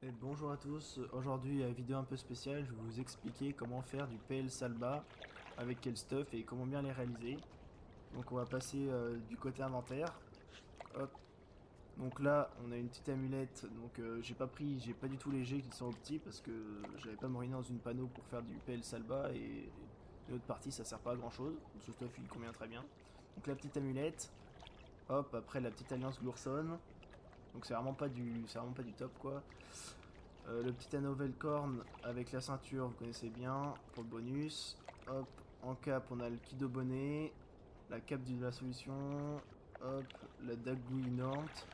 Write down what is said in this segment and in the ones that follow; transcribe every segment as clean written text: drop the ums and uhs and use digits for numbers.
Et bonjour à tous, aujourd'hui vidéo un peu spéciale, je vais vous expliquer comment faire du PL Salba, avec quel stuff et comment bien les réaliser. Donc on va passer du côté inventaire. Hop. Donc là on a une petite amulette, donc j'ai pas du tout les G qui sont au petit parce que j'avais pas moriné dans une panneau pour faire du PL Salba et une autre partie ça sert pas à grand chose, donc ce stuff il convient très bien. Donc la petite amulette, hop, après la petite alliance Glourson, donc c'est vraiment pas du top quoi. Le petit anneau Velcorn avec la ceinture, vous connaissez bien, pour le bonus. Hop, en cap, on a le kit de bonnet, la cape de la solution, hop, la dague gouinante,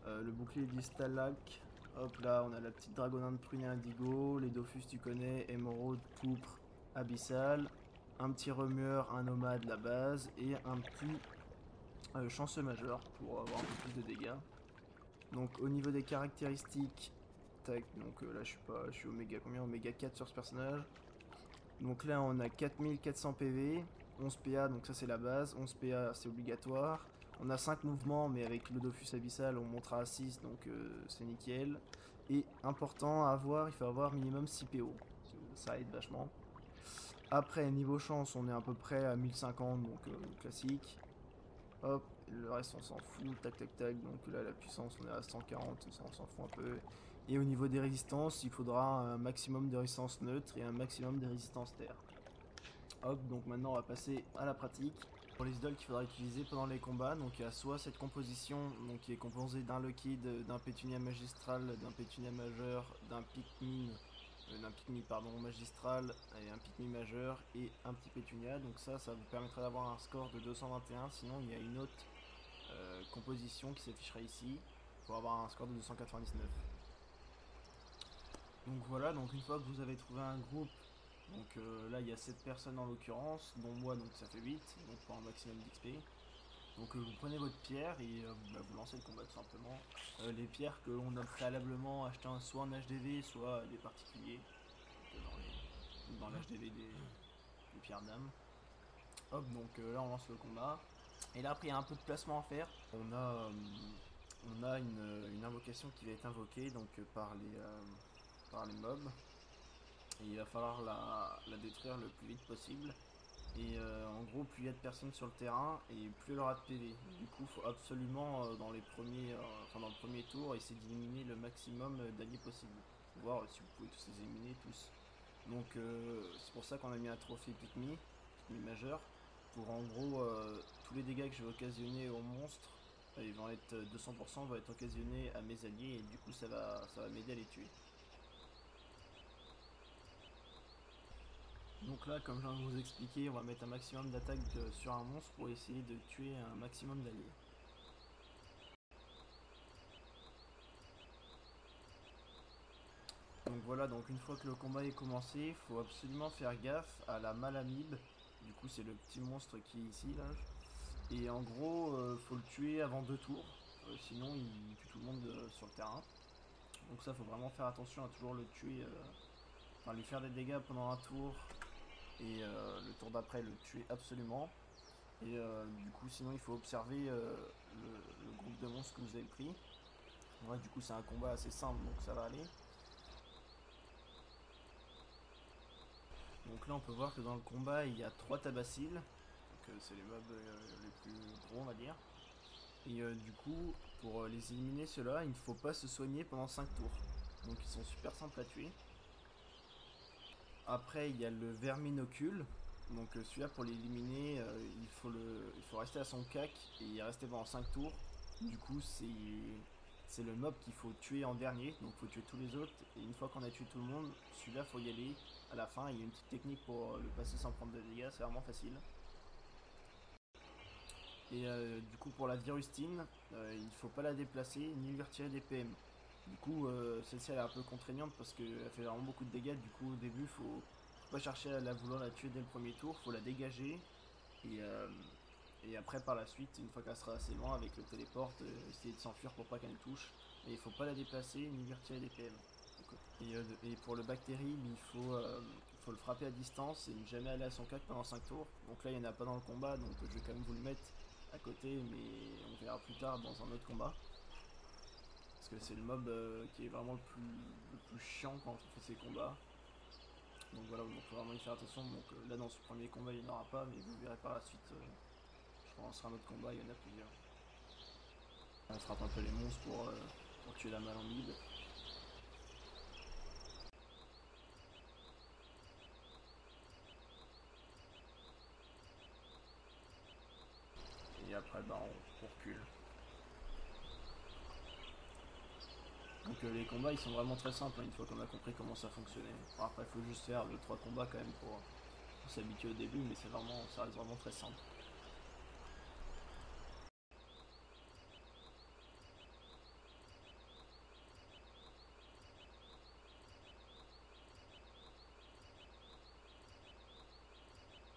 le bouclier d'Istalac. Hop, là, on a la petite dragonne prunée indigo, les Dofus, tu connais, émeraude, pourpre, abyssal, un petit remueur, un nomade, la base, et un petit chanceux majeur pour avoir un peu plus de dégâts. Donc au niveau des caractéristiques, tac, donc là je suis oméga combien? Oméga 4 sur ce personnage. Donc là on a 4400 PV, 11 PA, donc ça c'est la base, 11 PA c'est obligatoire. On a 5 mouvements, mais avec le Dofus Abyssal on montera à 6, donc c'est nickel. Et important à avoir, il faut avoir minimum 6 PO, ça aide vachement. Après niveau chance on est à peu près à 1050, donc classique. Hop, le reste on s'en fout, tac tac tac, donc là la puissance on est à 140, ça on s'en fout un peu. Et au niveau des résistances, il faudra un maximum de résistance neutre et un maximum de résistance terre. Hop, donc maintenant on va passer à la pratique. Pour les idoles qu'il faudra utiliser pendant les combats, donc il y a soit cette composition donc, qui est composée d'un Lockheed, d'un Pétunia magistral, d'un Pétunia majeur, d'un Pikmin pardon, magistral et un Pikmin majeur et un petit Pétunia. Donc ça vous permettra d'avoir un score de 221. Sinon il y a une autre composition qui s'affichera ici pour avoir un score de 299. Donc voilà, donc une fois que vous avez trouvé un groupe, donc là il y a 7 personnes en l'occurrence, dont moi donc ça fait 8, donc pour un maximum d'XP. Donc vous prenez votre pierre et vous lancez le combat tout simplement. Les pierres que l'on a préalablement achetées soit en HDV, soit des particuliers, dans l'HDV des pierres d'âme. Hop, donc là on lance le combat. Et là après il y a un peu de placement à faire. On a une invocation qui va être invoquée donc par les mobs. Et il va falloir la détruire le plus vite possible. Et en gros, plus il y a de personnes sur le terrain et plus elle aura de PV. Du coup, il faut absolument dans le premier tour essayer d'éliminer le maximum d'alliés possible. Voir si vous pouvez tous les éliminer tous. Donc c'est pour ça qu'on a mis un trophée Pikmin majeur, pour en gros tous les dégâts que je vais occasionner aux monstres, ils vont être 200% vont être occasionnés à mes alliés et du coup ça va m'aider à les tuer. Donc là, comme je viens de vous expliquer, on va mettre un maximum d'attaque sur un monstre pour essayer de tuer un maximum d'alliés. Donc voilà, donc une fois que le combat est commencé, il faut absolument faire gaffe à la Malamib. Du coup, c'est le petit monstre qui est ici, là. Et en gros, faut le tuer avant 2 tours. Sinon, il tue tout le monde sur le terrain. Donc ça, faut vraiment faire attention à toujours le tuer. Enfin, lui faire des dégâts pendant un tour. Et le tour d'après, le tuer absolument. Et du coup, sinon, il faut observer le groupe de monstres que vous avez pris. Ouais, du coup, c'est un combat assez simple, donc ça va aller. Donc là, on peut voir que dans le combat, il y a 3 tabaciles. Donc c'est les mobs les plus gros, on va dire. Et du coup, pour les éliminer, ceux-là, il ne faut pas se soigner pendant 5 tours. Donc ils sont super simples à tuer. Après, il y a le verminocule. Donc celui-là, pour l'éliminer, il faut rester à son cac et y rester pendant 5 tours. Du coup, c'est le mob qu'il faut tuer en dernier. Donc il faut tuer tous les autres. Et une fois qu'on a tué tout le monde, celui-là, faut y aller à la fin. Il y a une petite technique pour le passer sans prendre de dégâts. C'est vraiment facile. Et du coup, pour la virustine, il ne faut pas la déplacer ni lui retirer des PM. Du coup, celle-ci elle est un peu contraignante parce qu'elle fait vraiment beaucoup de dégâts. Du coup, au début, faut pas chercher à vouloir la tuer dès le premier tour, faut la dégager. Et, euh, et après, par la suite, une fois qu'elle sera assez loin avec le téléporte, essayer de s'enfuir pour pas qu'elle touche. Et il faut pas la déplacer ni lui retirer des PM. Et pour le bactérie, faut le frapper à distance et ne jamais aller à son cac pendant 5 tours. Donc là, il n'y en a pas dans le combat, donc je vais quand même vous le mettre à côté, mais on verra plus tard dans un autre combat. que c'est le mob qui est vraiment le plus chiant quand on fait ces combats. Donc voilà, donc faut vraiment y faire attention. Donc là dans ce premier combat il n'y en aura pas, mais vous verrez par la suite, je commencerai un autre combat, il y en a plusieurs. On frappe un peu les monstres pour tuer la malambide. Et après bah on recule. Donc les combats ils sont vraiment très simples hein, une fois qu'on a compris comment ça fonctionnait. Bon, après il faut juste faire 2-3 combats quand même pour s'habituer au début, mais ça reste vraiment très simple.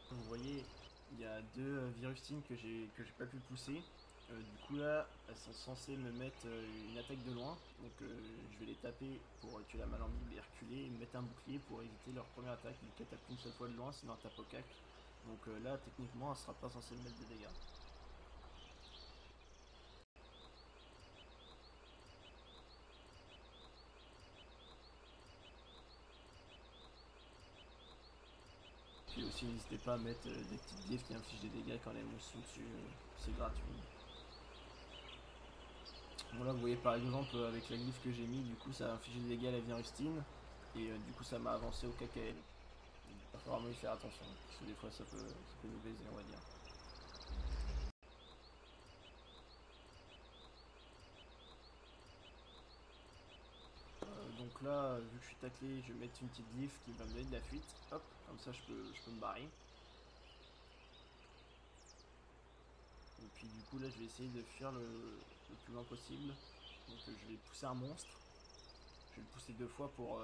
Vous voyez, il y a deux virustines que j'ai pas pu pousser. Du coup là, elles sont censées me mettre une attaque de loin. Donc je vais les taper pour tuer la malambide et reculer et me mettre un bouclier pour éviter leur première attaque. Vu qu'elle tape qu'une seule fois de loin, sinon elle tape au cac. Donc là, techniquement, elle sera pas censée me mettre de dégâts. Puis aussi, n'hésitez pas à mettre des petites glyphes qui infligent des dégâts quand les monstres sont dessus. C'est gratuit. Bon là vous voyez par exemple avec la glyphe que j'ai mis, du coup ça a infligé des dégâts à la virustine et du coup ça m'a avancé au KKL. Il va falloir vraiment y faire attention parce que des fois ça peut nous baiser on va dire. Donc là vu que je suis taclé je vais mettre une petite glyphe qui va me donner de la fuite. Hop, comme ça je peux me barrer. Et puis du coup là je vais essayer de fuir le plus loin possible. Donc je vais pousser un monstre. Je vais le pousser 2 fois pour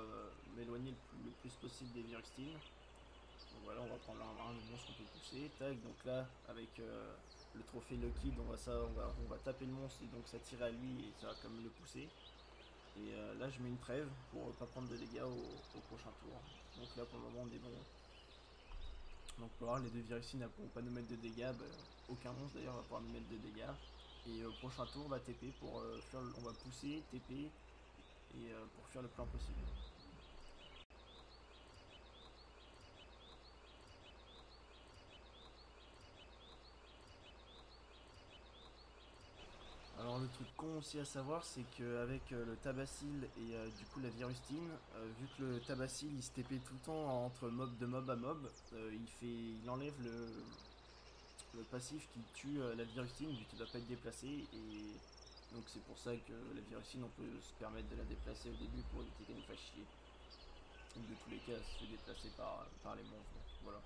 m'éloigner le plus possible des virustines. Donc voilà, on va prendre un des monstres qu'on peut pousser. Tac, donc là, avec le trophée Lucky, on va taper le monstre et donc ça tire à lui et ça va comme le pousser. Et là, je mets une trêve pour pas prendre de dégâts au prochain tour. Donc là, pour le moment, on est bon. Donc pour voir, les deux virusines ne pourront pas nous mettre de dégâts. Bah, aucun monstre d'ailleurs va pouvoir nous mettre de dégâts. Et au prochain tour, on va TP pour on va pousser, TP et pour faire le plus loin possible. Alors le truc con aussi à savoir c'est qu'avec le Tabassil et du coup la virustine, vu que le Tabassil il se TP tout le temps entre de mob à mob, il enlève le passif qui tue la virustine vu qu'il ne doit pas être déplacé et donc c'est pour ça que la virustine on peut se permettre de la déplacer au début pour éviter qu'elle nous fasse chier. Donc de tous les cas elle se fait déplacer par les monstres, donc voilà.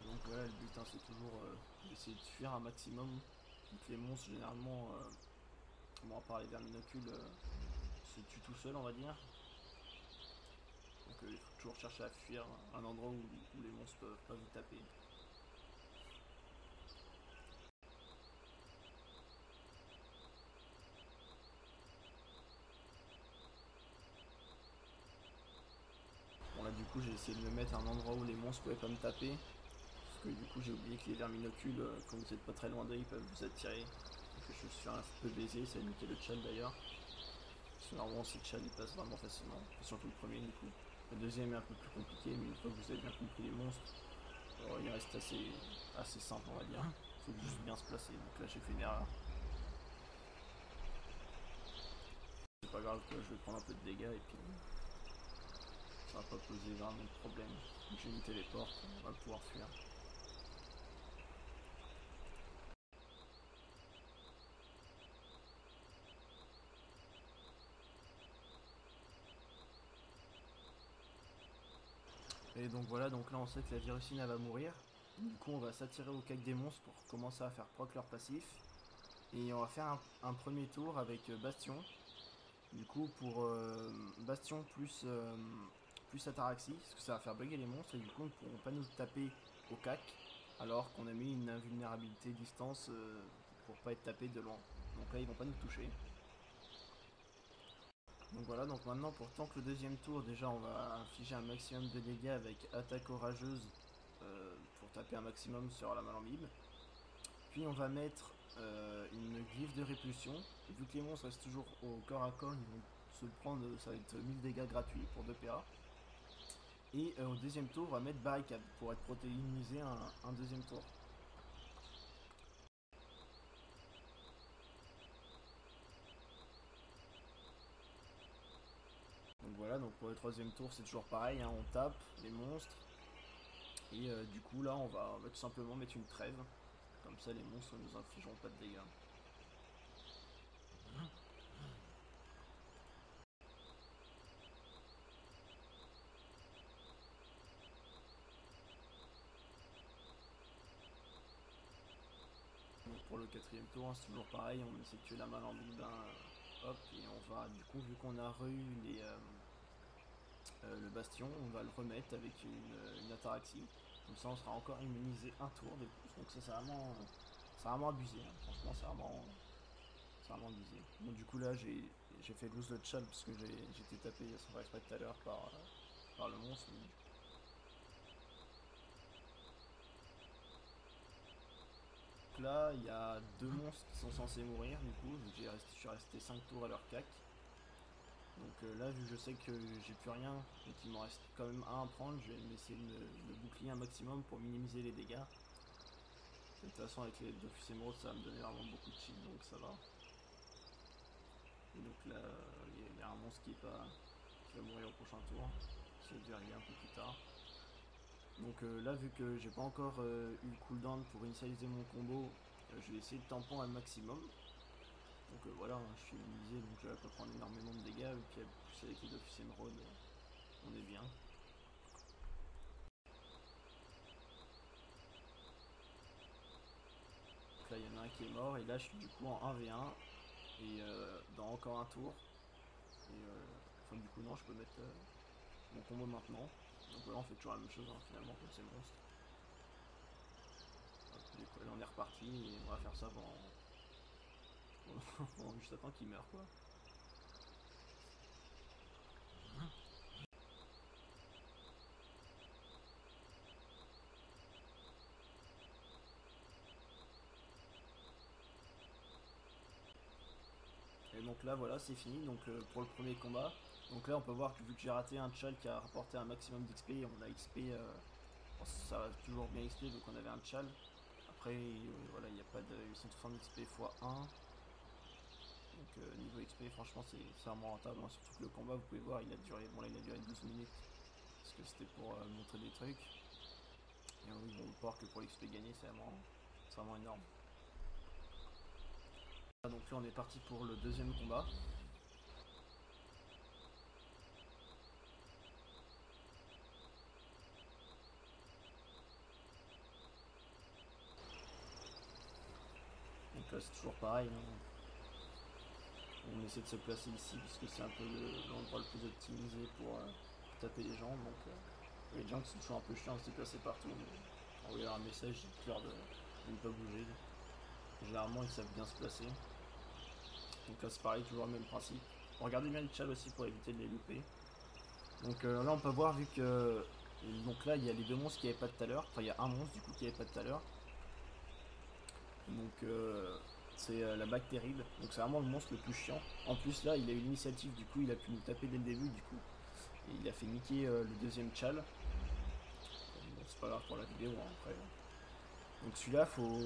Donc voilà, le but hein, c'est toujours d'essayer de fuir un maximum. Donc les monstres généralement, bon à part les verminocules, se tuent tout seuls on va dire. Donc il faut toujours chercher à fuir un endroit où les monstres peuvent pas vous taper. Bon là du coup j'ai essayé de me mettre à un endroit où les monstres pouvaient pas me taper. Parce que du coup j'ai oublié que les verminocules, quand vous êtes pas très loin d'eux, ils peuvent vous attirer. Donc je me suis fait un peu baiser, ça a limité le chat d'ailleurs. Parce que normalement si le chat il passe vraiment facilement. Et surtout le premier du coup. Le deuxième est un peu plus compliqué, mais une fois que vous avez bien compris les monstres, il reste assez simple on va dire. Il faut juste bien se placer. Donc là j'ai fait une erreur. C'est pas grave, que je vais prendre un peu de dégâts et puis ça va pas poser vraiment de problème. Donc j'ai mis téléporte, on va pouvoir fuir. Et donc voilà, donc là on sait que la virusine elle va mourir. Du coup on va s'attirer au cac des monstres pour commencer à faire proc leur passif. Et on va faire un premier tour avec Bastion. Du coup pour Bastion plus Ataraxie, parce que ça va faire bugger les monstres et du coup ils ne pourront pas nous taper au cac. Alors qu'on a mis une invulnérabilité distance pour pas être tapé de loin. Donc là ils vont pas nous toucher. Donc voilà, donc maintenant pour tank le deuxième tour, déjà on va infliger un maximum de dégâts avec attaque orageuse pour taper un maximum sur la malambide. Puis on va mettre une glyphe de répulsion. Et vu que les monstres restent toujours au corps à corps, ils vont se prendre, ça va être 1000 dégâts gratuits pour 2 PA. Et au deuxième tour, on va mettre barricade pour être protéinisé un deuxième tour. Donc voilà, donc pour le troisième tour, c'est toujours pareil, hein, on tape les monstres. Et du coup, là, on va tout simplement mettre une trêve. Comme ça, les monstres ne nous infligeront pas de dégâts. Donc pour le quatrième tour, hein, c'est toujours pareil, on essaie de tuer la malandrine, hop, et on va, du coup, vu qu'on a re-eu le bastion, on va le remettre avec une ataraxie. Comme ça, on sera encore immunisé un tour de plus. Donc ça, c'est vraiment abusé. Hein. Franchement, c'est vraiment abusé. Donc du coup là, j'ai fait lose le chat parce que j'ai été tapé sans faire exprès tout à l'heure par le monstre. Donc là, il y a 2 monstres qui sont censés mourir. Du coup, je suis resté 5 tours à leur cac. Donc là, vu que je sais que j'ai plus rien et qu'il m'en reste quand même un à prendre, je vais essayer de me bouclier un maximum pour minimiser les dégâts. De toute façon, avec les Dofus émeraudes, ça va me donner vraiment beaucoup de shield, donc ça va. Et donc là, il y a un monstre qui va mourir au prochain tour. Ça va arriver un peu plus tard. Donc là, vu que j'ai pas encore eu le cooldown pour initialiser mon combo, je vais essayer de tampon un maximum. Donc voilà, hein, je suis immunisé, donc je vais pas prendre énormément de dégâts, et puis plus avec les Dofus émeraudes, on est bien. Donc là, il y en a un qui est mort, et là, je suis du coup en 1v1, et dans encore un tour. Et enfin, du coup, non, je peux mettre mon combo maintenant. Donc voilà, on fait toujours la même chose hein, finalement contre ces monstres. Hop, là, on est reparti, et on va faire ça pendant juste à temps qu'il meure quoi. Et donc là voilà c'est fini donc pour le premier combat. Donc là on peut voir que vu que j'ai raté un chal qui a rapporté un maximum d'XP, on a XP, ça va toujours bien XP donc on avait un chal. Après voilà il n'y a pas de. Ils sont tous en XP x1. Donc niveau XP franchement c'est vraiment rentable, hein. Surtout que le combat vous pouvez voir il a duré. Bon là il a duré 12 minutes. Parce que c'était pour montrer des trucs. Et oui bon, on peut voir que pour l'XP gagné c'est vraiment énorme. Donc là on est parti pour le deuxième combat. Donc là c'est toujours pareil, hein. On essaie de se placer ici puisque c'est un peu l'endroit le plus optimisé pour taper les gens. Donc les gens qui sont toujours un peu chiants de se placer partout, mais envoyer un message, dites-leur de ne pas bouger. Généralement ils savent bien se placer. Donc là c'est pareil, toujours le même principe. Regardez bien les chals aussi pour éviter de les louper. Donc là on peut voir vu que. Donc là il y a les 2 monstres qui n'avaient pas de tout à l'heure. Enfin il y a un monstre du coup qui n'avait pas de tout à l'heure. Donc c'est la bague terrible. Donc c'est vraiment le monstre le plus chiant. En plus là il a eu l'initiative, du coup il a pu nous taper dès le début du coup. Et il a fait niquer le deuxième chal. Bon, c'est pas grave pour la vidéo hein, après. Donc celui-là faut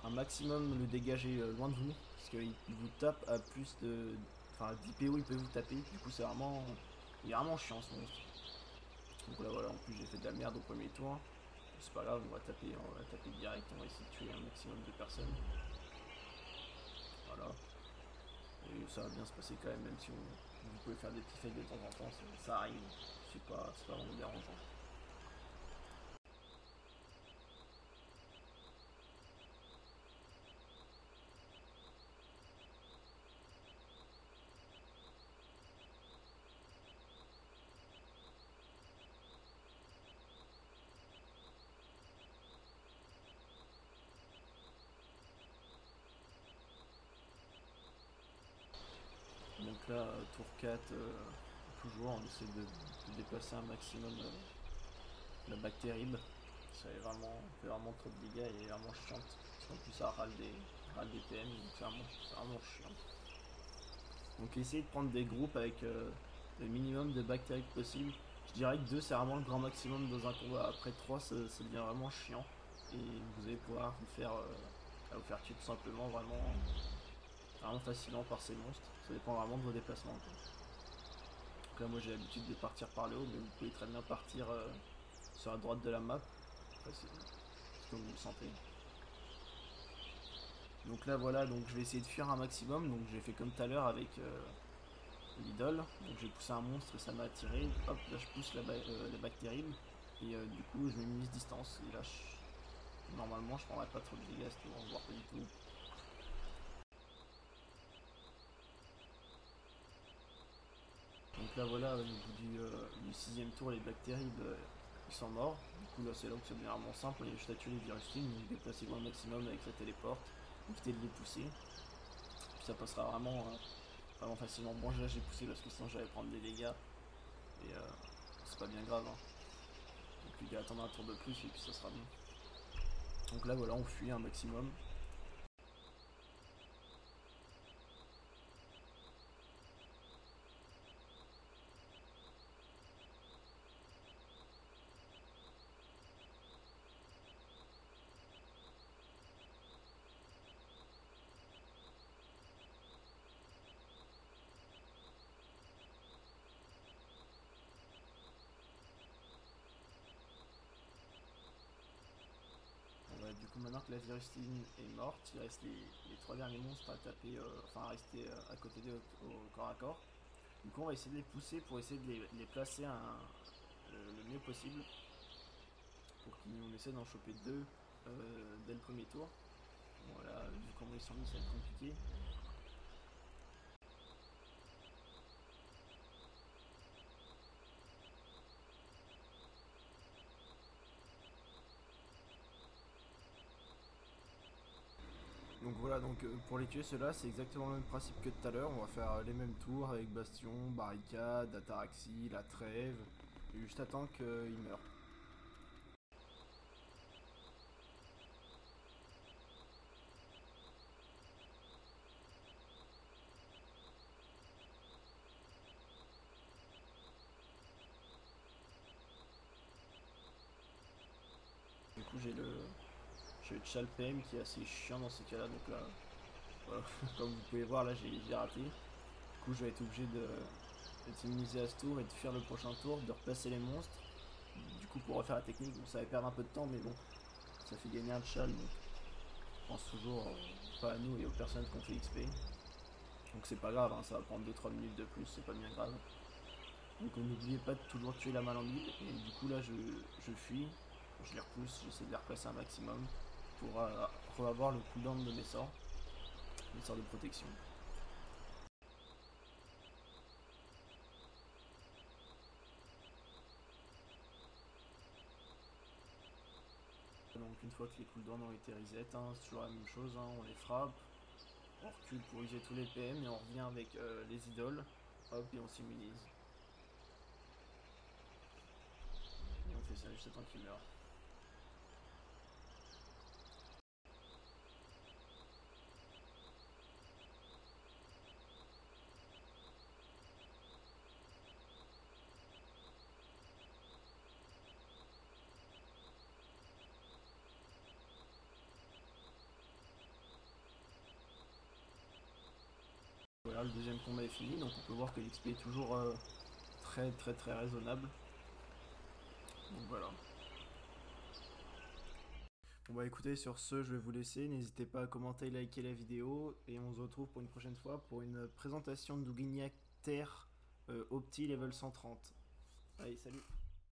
un maximum le dégager loin de vous. Parce qu'il vous tape à plus de. Enfin 10 PO il peut vous taper. Du coup c'est vraiment. Il est vraiment chiant ce monstre. Donc là voilà, en plus j'ai fait de la merde au premier tour. C'est pas grave, on va taper direct, on va essayer de tuer un maximum de personnes. Voilà. Et ça va bien se passer quand même si vous pouvez faire des petits fails de temps en temps, ça arrive. C'est pas vraiment dérangeant. Donc là, tour 4, toujours, on essaie de déplacer un maximum la bague terrible. Ça fait vraiment trop de dégâts et elle est vraiment chiante. En plus ça râle des PM, donc c'est vraiment chiant. Donc essayez de prendre des groupes avec le minimum de bactéries possible. Je dirais que 2 c'est vraiment le grand maximum dans un combat. Après 3 ça devient vraiment chiant. Et vous allez pouvoir vous faire tuer tout simplement vraiment facilement par ces monstres. Ça dépend vraiment de vos déplacements, quoi. Donc là moi j'ai l'habitude de partir par le haut, mais vous pouvez très bien partir sur la droite de la map. Enfin, c'est comme vous le sentez. Donc là voilà, donc je vais essayer de fuir un maximum. Donc j'ai fait comme tout à l'heure avec l'idole. Donc j'ai poussé un monstre et ça m'a attiré. Hop, là je pousse la bactérie. Et du coup je minimise distance. Et là normalement je prendrai pas trop de dégâts, voire pas du tout. Donc là voilà, au niveau du 6ème tour, les bactéries ils sont morts. Du coup là c'est là où c'est vraiment simple, il y a juste à tuer les virustines, donc déplacez-vous un maximum avec la téléporte, évitez de les pousser. Puis ça passera vraiment facilement. Bon là j'ai poussé parce que sinon j'allais prendre des dégâts. Et c'est pas bien grave, hein. Donc il y a attendre un tour de plus et puis ça sera bon. Donc là voilà, on fuit un maximum. Du coup maintenant que la virustine est morte, il reste les 3 derniers monstres à taper, enfin à rester à côté d'eux au corps à corps. Du coup on va essayer de les pousser pour essayer de les placer le mieux possible. Pour qu'on essaie d'en choper 2 dès le premier tour. Voilà, vu comment ils sont mis, ça va être compliqué. Donc voilà, donc pour les tuer ceux-là, c'est exactement le même principe que tout à l'heure. On va faire les mêmes tours avec bastion, barricade, ataraxie, la trêve, et juste attendre qu'ils meurent. Du coup j'ai le Chalpem qui est assez chiant dans ces cas-là, donc là, voilà, comme vous pouvez voir là j'ai raté. Du coup je vais être obligé d'être immunisé à ce tour et de faire le prochain tour, de replacer les monstres. Du coup pour refaire la technique, bon, ça va perdre un peu de temps, mais bon, ça fait gagner un chal, donc je pense toujours pas à nous et aux personnes qui ont fait XP. Donc c'est pas grave, hein, ça va prendre 2-3 minutes de plus, c'est pas bien grave. Donc n'oubliez pas de toujours tuer la malambile, et du coup là je fuis, je les repousse, j'essaie de les replacer un maximum pour avoir le cooldown de mes sorts de protection. Donc une fois que les cooldowns ont été reset, hein, c'est toujours la même chose, hein, on les frappe, on recule pour user tous les PM et on revient avec les idoles, hop et on s'immunise. Et on fait ça juste à temps qu'ils meurent. Voilà, le deuxième combat est fini, donc on peut voir que l'XP est toujours très raisonnable. Donc voilà. Bon bah écoutez, sur ce, je vais vous laisser. N'hésitez pas à commenter, liker la vidéo. Et on se retrouve pour une prochaine fois pour une présentation de Dougignac Terre Opti level 130. Allez, salut!